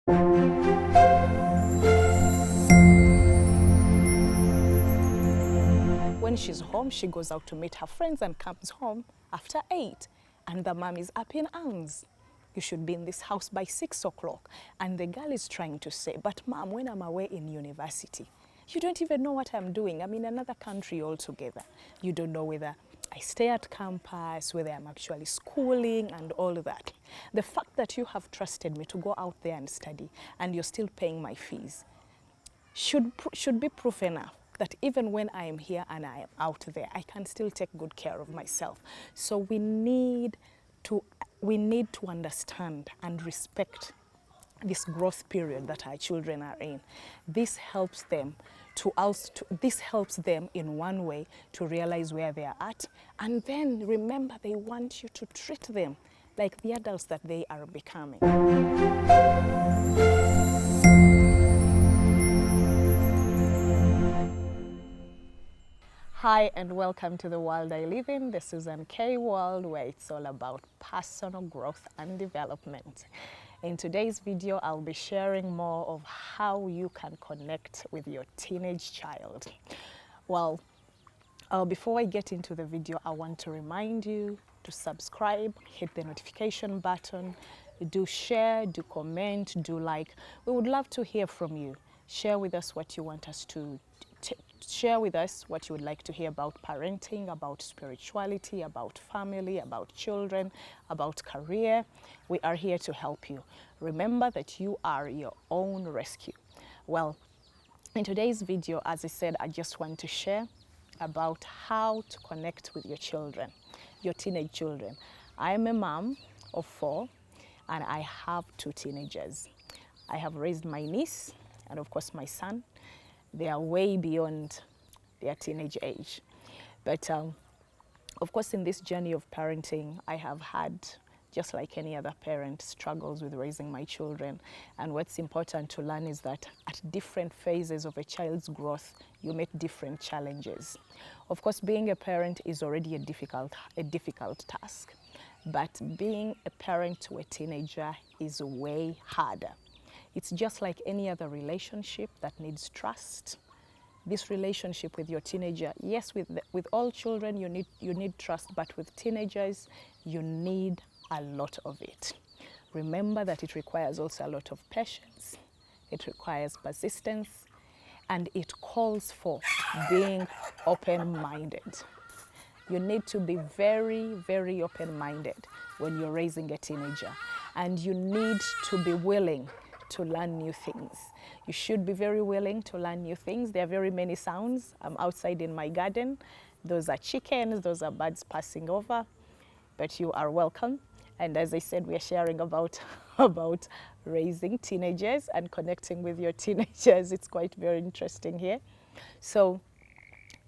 When she's home, she goes out to meet her friends and comes home after 8. And the mom is up in arms. You should be in this house by 6 o'clock. And the girl is trying to say, but mom, when I'm away in university, you don't even know what I'm doing. I'm in another country altogether. You don't know whether I stay at campus, whether I'm actually schooling and all of that. The fact that you have trusted me to go out there and study and you're still paying my fees should be proof enough that even when I am here and I am out there, I can still take good care of myself. So we need to understand and respect this growth period that our children are in. This helps them in one way to realize where they are at, and then remember they want you to treat them like the adults that they are becoming. Hi and welcome to the world I live in, the Susan K world, where it's all about personal growth and development. In today's video, I'll be sharing more of how you can connect with your teenage child. Well, before I get into the video, I want to remind you to subscribe, hit the notification button, do share, do comment, do like. We would love to hear from you. Share with us what you want us to share with us what you would like to hear about parenting, about spirituality, about family, about children, about career. We are here to help you. Remember that you are your own rescue. Well, in today's video, as I said, I just want to share about how to connect with your children, your teenage children. I am a mom of 4 and I have 2 teenagers. I have raised my niece and of course my son. They are way beyond their teenage age. But of course, in this journey of parenting, I have had, just like any other parent, struggles with raising my children. And what's important to learn is that at different phases of a child's growth, you meet different challenges. Of course, being a parent is already a difficult task. But being a parent to a teenager is way harder. It's just like any other relationship that needs trust. This relationship with your teenager, yes, with all children you need trust, but with teenagers you need a lot of it. Remember that it requires also a lot of patience, it requires persistence, and it calls for being open-minded. You need to be very, very open-minded when you're raising a teenager, and you need to be willing to learn new things. You should be very willing to learn new things. There are very many sounds. I'm outside in my garden. Those are chickens, those are birds passing over, but you are welcome. And as I said, we are sharing about raising teenagers and connecting with your teenagers. It's quite very interesting here. So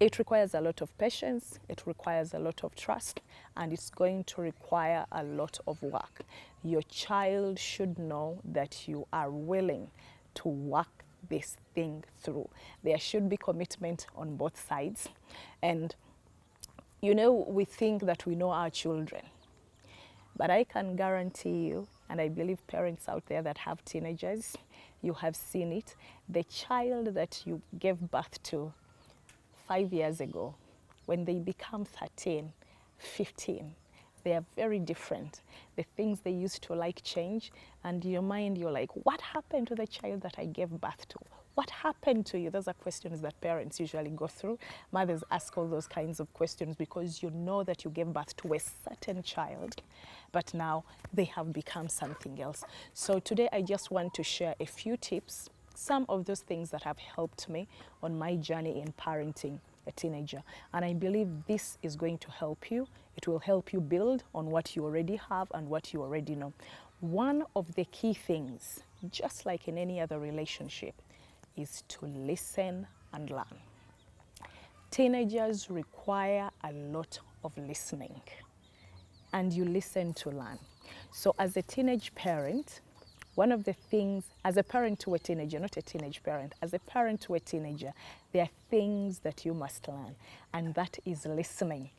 it requires a lot of patience, it requires a lot of trust, and it's going to require a lot of work. Your child should know that you are willing to work this thing through. There should be commitment on both sides. And you know, we think that we know our children, but I can guarantee you, and I believe parents out there that have teenagers, you have seen it, the child that you gave birth to 5 years ago, when they become 13, 15, they are very different. The things they used to like change, and in your mind you're like, what happened to the child that I gave birth to? What happened to you? Those are questions that parents usually go through. Mothers ask all those kinds of questions because you know that you gave birth to a certain child, but now they have become something else. So today I just want to share a few tips, some of those things that have helped me on my journey in parenting a teenager. And I believe this is going to help you. It will help you build on what you already have and what you already know. One of the key things, just like in any other relationship, is to listen and learn. Teenagers require a lot of listening, and you listen to learn. So as a teenage parent, one of the things, as a parent to a teenager, not a teenage parent, as a parent to a teenager, there are things that you must learn, and that is listening.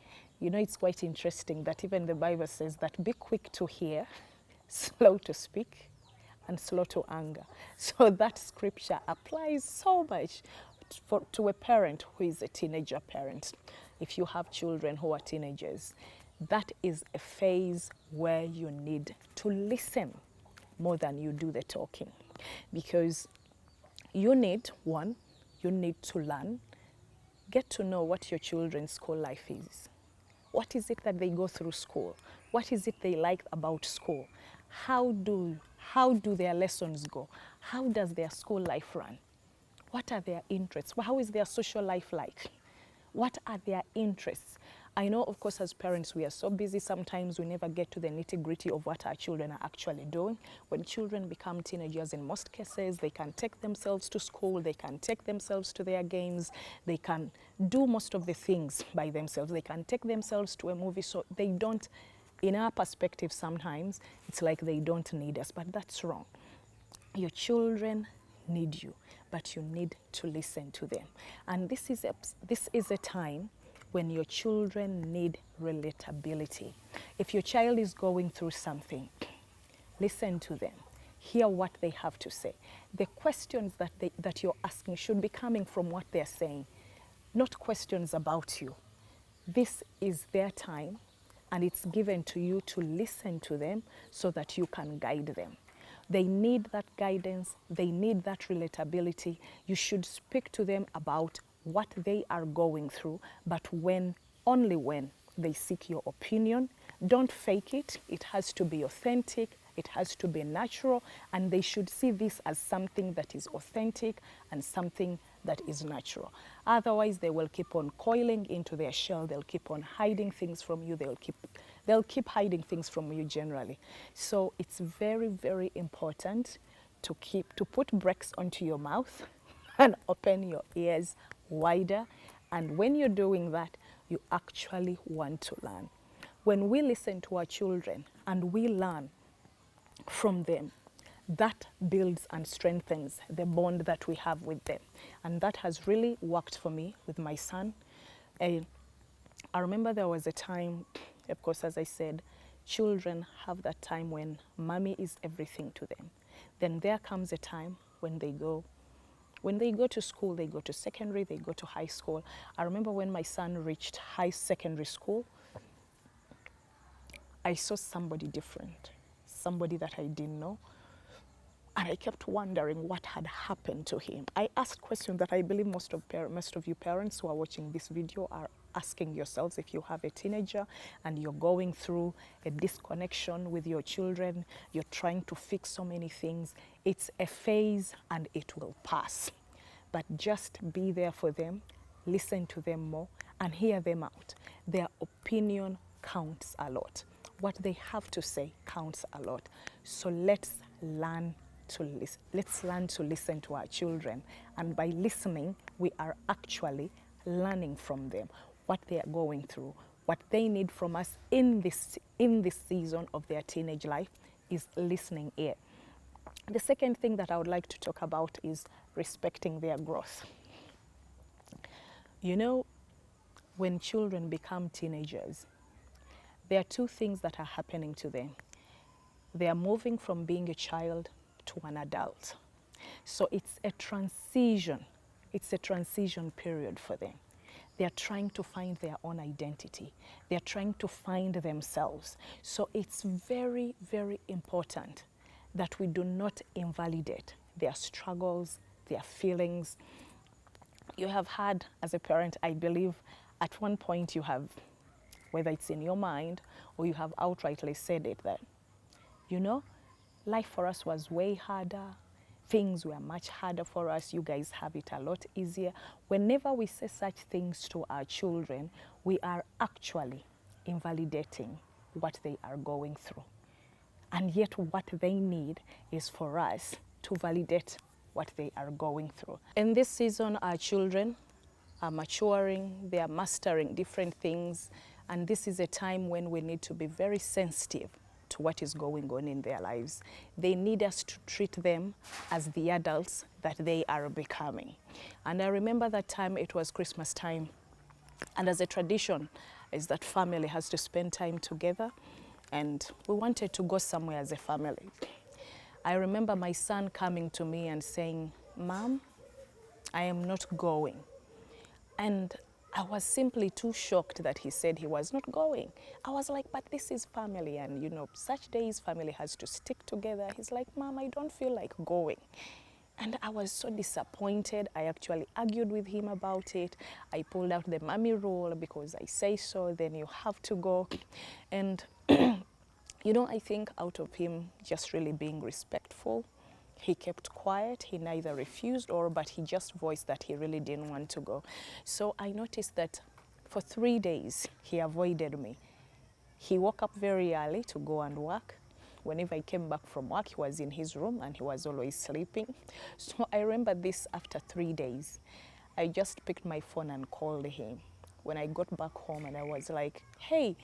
You know, it's quite interesting that even the Bible says that be quick to hear, slow to speak, and slow to anger. So that scripture applies so much to a parent who is a teenager parent. If you have children who are teenagers, that is a phase where you need to listen more than you do the talking. Because you need, one, you need to learn, get to know what your children's school life is. What is it that they go through school? What is it they like about school? How do their lessons go? How does their school life run? What are their interests? How is their social life like? What are their interests? I know, of course, as parents, we are so busy, sometimes we never get to the nitty-gritty of what our children are actually doing. When children become teenagers, in most cases, they can take themselves to school, they can take themselves to their games, they can do most of the things by themselves, they can take themselves to a movie, so they don't, in our perspective sometimes, it's like they don't need us, but that's wrong. Your children need you, but you need to listen to them. And this is a time when your children need relatability. If your child is going through something, listen to them. Hear what they have to say. The questions that you're asking should be coming from what they're saying, not questions about you. This is their time, and it's given to you to listen to them so that you can guide them. They need that guidance, they need that relatability. You should speak to them about what they are going through, but only when they seek your opinion. Don't fake it. It has to be authentic, it has to be natural, and they should see this as something that is authentic and something that is natural. Otherwise, they will keep on coiling into their shell, they'll keep on hiding things from you, they'll keep hiding things from you generally. So it's very, very important to put brakes onto your mouth and open your ears wider. And when you're doing that, you actually want to learn. When we listen to our children and we learn from them, that builds and strengthens the bond that we have with them. And that has really worked for me with my son. I remember there was a time, of course, as I said, children have that time when mommy is everything to them. Then there comes a time when they go to school, they go to secondary, they go to high school. I remember when my son reached secondary school, I saw somebody different, somebody that I didn't know. And I kept wondering what had happened to him. I asked questions that I believe most of you parents who are watching this video are asking yourselves. If you have a teenager and you're going through a disconnection with your children, you're trying to fix so many things, it's a phase and it will pass. But just be there for them, listen to them more, and hear them out. Their opinion counts a lot. What they have to say counts a lot. So let's learn to listen. Let's learn to listen to our children. And by listening, we are actually learning from them what they are going through, what they need from us in this season of their teenage life is listening ear. The second thing that I would like to talk about is respecting their growth. You know, when children become teenagers, there are two things that are happening to them. They are moving from being a child to an adult. So it's a transition. It's a transition period for them. They're trying to find their own identity. They're trying to find themselves. So it's very, very important that we do not invalidate their struggles, their feelings. You have had, as a parent, I believe, at one point you have, whether it's in your mind or you have outrightly said it, that, you know, life for us was way harder. Things were much harder for us. You guys have it a lot easier. Whenever we say such things to our children, we are actually invalidating what they are going through. And yet what they need is for us to validate what they are going through. In this season, our children are maturing, they are mastering different things, and this is a time when we need to be very sensitive to what is going on in their lives. They need us to treat them as the adults that they are becoming. And I remember that time, it was Christmas time, and as a tradition is that family has to spend time together, and we wanted to go somewhere as a family. I remember my son coming to me and saying, "Mom, I am not going." And I was simply too shocked that he said he was not going. I was like, but this is family, and you know, such days family has to stick together. He's like, "Mom, I don't feel like going." And I was so disappointed. I actually argued with him about it. I pulled out the mommy rule because I say so, then you have to go. And you know, I think out of him just really being respectful, he kept quiet. He neither refused but he just voiced that he really didn't want to go. So I noticed that for 3 days, he avoided me. He woke up very early to go and work. Whenever I came back from work, he was in his room and he was always sleeping. So I remember this after 3 days. I just picked my phone and called him. When I got back home and I was like, "Hey,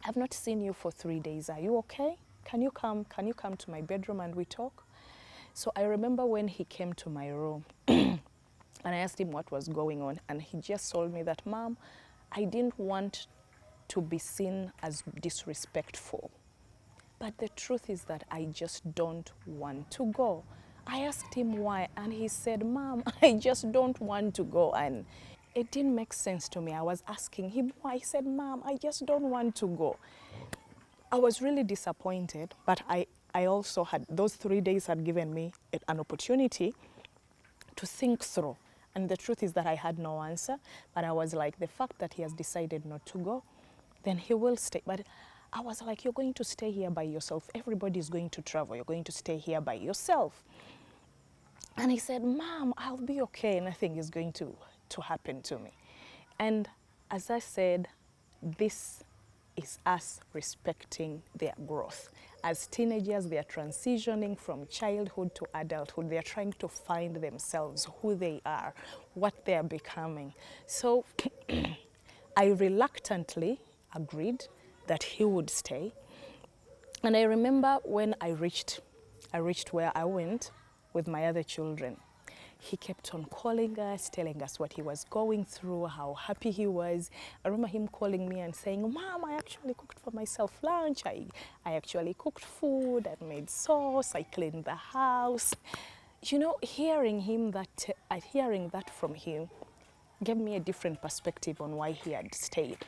I've not seen you for 3 days. Are you okay? Can you come to my bedroom and we talk?" So I remember when he came to my room and I asked him what was going on, and he just told me that, "Mom, I didn't want to be seen as disrespectful. But the truth is that I just don't want to go." I asked him why, and he said, "Mom, I just don't want to go." And it didn't make sense to me. I was asking him why. He said, "Mom, I just don't want to go." I was really disappointed, but I also had, those 3 days had given me an opportunity to think through. And the truth is that I had no answer, but I was like, the fact that he has decided not to go, then he will stay. But I was like, "You're going to stay here by yourself. Everybody's going to travel. You're going to stay here by yourself." And he said, "Mom, I'll be okay. Nothing is going to happen to me." And as I said, this is us respecting their growth. As teenagers, they are transitioning from childhood to adulthood. They are trying to find themselves, who they are, what they are becoming. So I reluctantly agreed that he would stay. And I remember when I reached where I went with my other children, he kept on calling us, telling us what he was going through, how happy he was. I remember him calling me and saying, "Mom, I actually cooked for myself lunch. I actually cooked food, I made sauce, I cleaned the house." You know, hearing that from him gave me a different perspective on why he had stayed.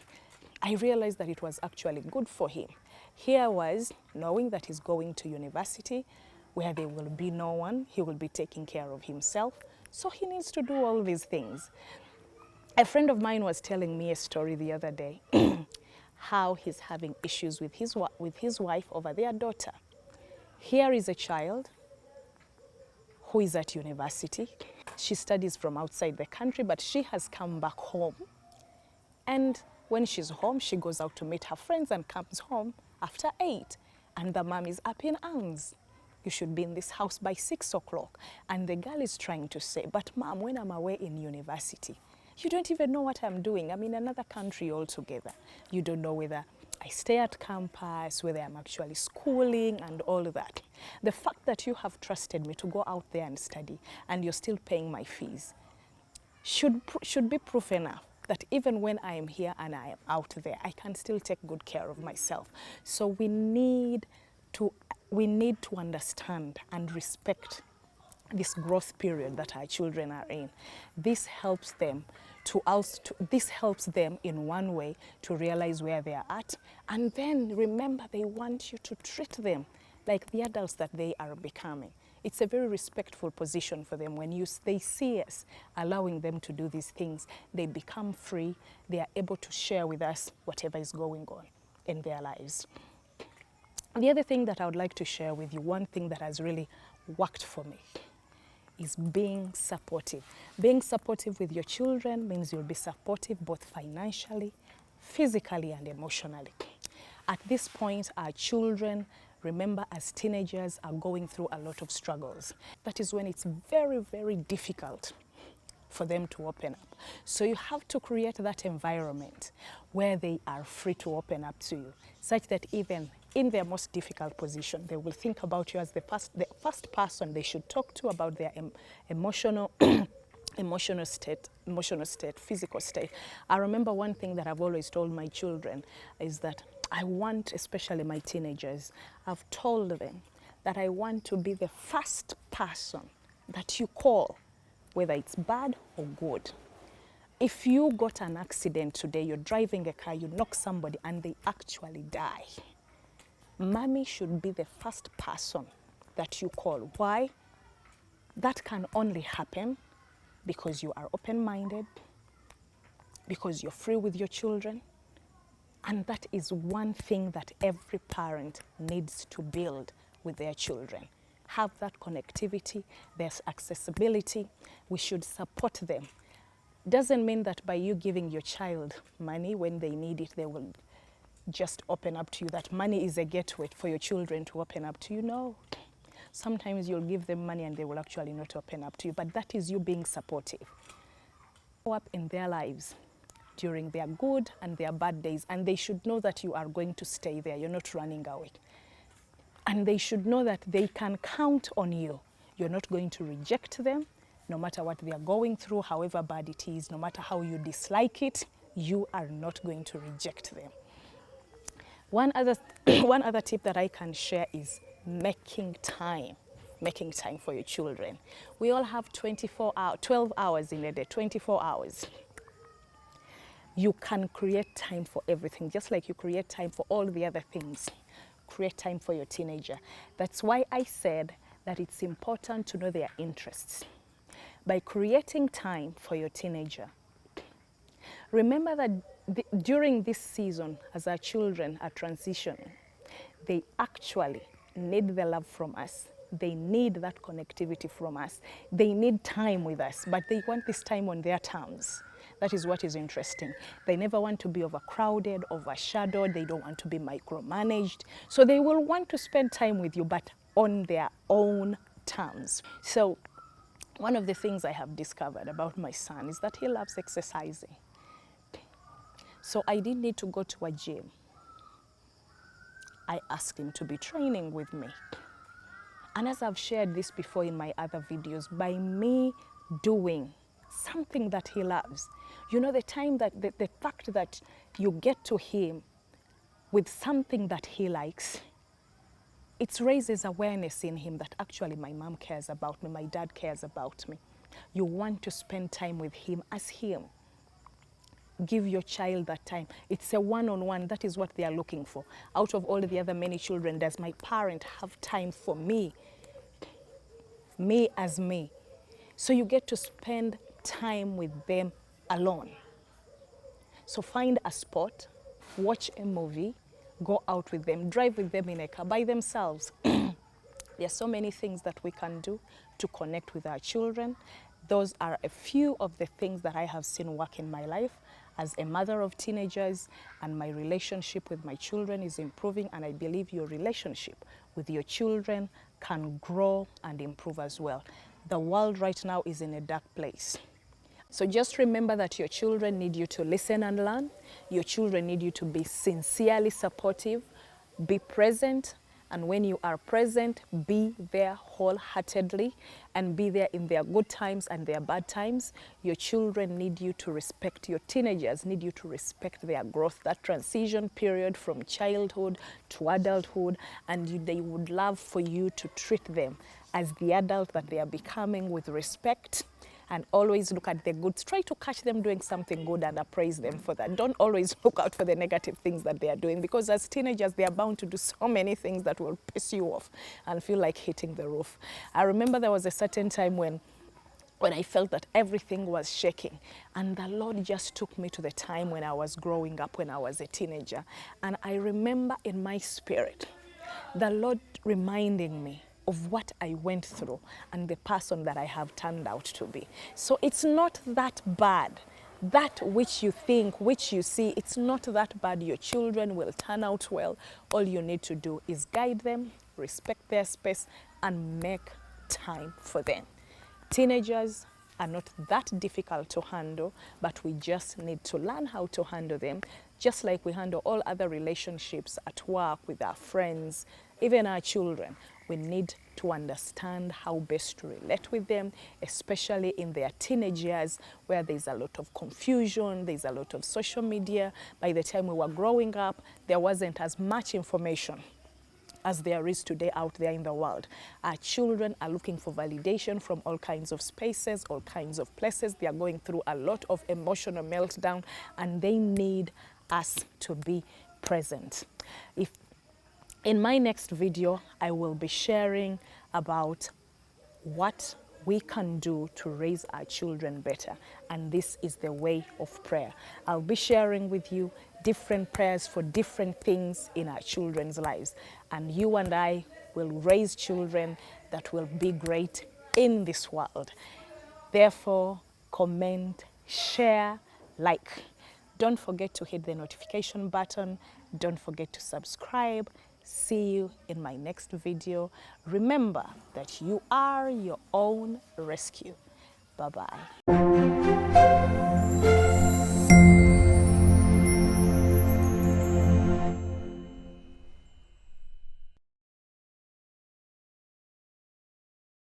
I realized that it was actually good for him. Here was knowing that he's going to university where there will be no one, he will be taking care of himself, so he needs to do all these things. A friend of mine was telling me a story the other day how he's having issues with his wife over their daughter. Here is a child who is at university. She studies from outside the country, but she has come back home. And when she's home, she goes out to meet her friends and comes home after 8. And the mom is up in arms. "You should be in this house by 6 o'clock. And the girl is trying to say, "But Mom, when I'm away in university, you don't even know what I'm doing. I'm in another country altogether. You don't know whether I stay at campus, whether I'm actually schooling and all that. The fact that you have trusted me to go out there and study and you're still paying my fees should be proof enough that even when I am here and I am out there, I can still take good care of myself." So we need to understand and respect this growth period that our children are in. This helps them in one way to realize where they are at, and then remember, they want you to treat them like the adults that they are becoming. It's a very respectful position for them. When they see us allowing them to do these things, they become free. They are able to share with us whatever is going on in their lives. The other thing that I would like to share with you, one thing that has really worked for me, is being supportive. Being supportive with your children means you'll be supportive both financially, physically, and emotionally. At this point, our children, remember, as teenagers, are going through a lot of struggles. That is when it's very, very difficult for them to open up. So you have to create that environment where they are free to open up to you, such that even in their most difficult position, they will think about you as the first person they should talk to about their emotional state, physical state. I remember one thing that I've always told my children is that I want, especially my teenagers, I've told them that I want to be the first person that you call, whether it's bad or good. If you got an accident today, you're driving a car, you knock somebody and they actually die, mommy should be the first person that you call. Why? That can only happen because you are open-minded, because you're free with your children, and that is one thing that every parent needs to build with their children. Have that connectivity, there's accessibility, we should support them. Doesn't mean that by you giving your child money when they need it, they will just open up to you. That money is a gateway for your children to open up to you. No. Sometimes you'll give them money and they will actually not open up to you, but that is you being supportive. Show up in their lives during their good and their bad days, and they should know that you are going to stay there. You're not running away. And they should know that they can count on you. You're not going to reject them, no matter what they are going through, however bad it is, no matter how you dislike it, you are not going to reject them. One other tip that I can share is making time for your children. We all have 12 hours in a day, 24 hours. You can create time for everything, just like you create time for all the other things. Create time for your teenager. That's why I said that it's important to know their interests. By creating time for your teenager, remember that during this season, as our children are transitioning, they actually need the love from us. They need that connectivity from us. They need time with us, but they want this time on their terms. That is what is interesting. They never want to be overcrowded, overshadowed. They don't want to be micromanaged. So they will want to spend time with you, but on their own terms. So one of the things I have discovered about my son is that he loves exercising. So I didn't need to go to a gym. I asked him to be training with me. And as I've shared this before in my other videos, by me doing something that he loves, you know, the fact that you get to him with something that he likes, it raises awareness in him that actually my mom cares about me, my dad cares about me. You want to spend time with him as him. Give your child that time. It's a one-on-one. That is what they are looking for. Out of all the other many children, does my parent have time for me? Me as me. So you get to spend time with them alone. So find a spot, watch a movie, go out with them, drive with them in a car by themselves. There are so many things that we can do to connect with our children. Those are a few of the things that I have seen work in my life as a mother of teenagers, and my relationship with my children is improving, and I believe your relationship with your children can grow and improve as well. The world right now is in a dark place. So just remember that your children need you to listen and learn. Your children need you to be sincerely supportive, be present, and when you are present, be there wholeheartedly and be there in their good times and their bad times. Your children need you to respect, your teenagers need you to respect their growth, that transition period from childhood to adulthood, and they would love for you to treat them as the adult that they are becoming with respect. And always look at the goods. Try to catch them doing something good and appraise them for that. Don't always look out for the negative things that they are doing, because as teenagers, they are bound to do so many things that will piss you off and feel like hitting the roof. I remember there was a certain time when I felt that everything was shaking, and the Lord just took me to the time when I was growing up, when I was a teenager. And I remember in my spirit, the Lord reminding me of what I went through and the person that I have turned out to be. So it's not that bad. That which you think, which you see, it's not that bad. Your children will turn out well. All you need to do is guide them, respect their space, and make time for them. Teenagers are not that difficult to handle, but we just need to learn how to handle them, just like we handle all other relationships at work, with our friends, even our children. We need to understand how best to relate with them, especially in their teenage years, where there's a lot of confusion, there's a lot of social media. By the time we were growing up, there wasn't as much information as there is today out there in the world. Our children are looking for validation from all kinds of spaces, all kinds of places. They are going through a lot of emotional meltdown, and they need us to be present. In my next video, I will be sharing about what we can do to raise our children better, and this is the way of prayer. I'll be sharing with you different prayers for different things in our children's lives, and you and I will raise children that will be great in this world. Therefore, comment, share, like. Don't forget to hit the notification button. Don't forget to subscribe. See you in my next video. Remember that you are your own rescue. Bye-bye.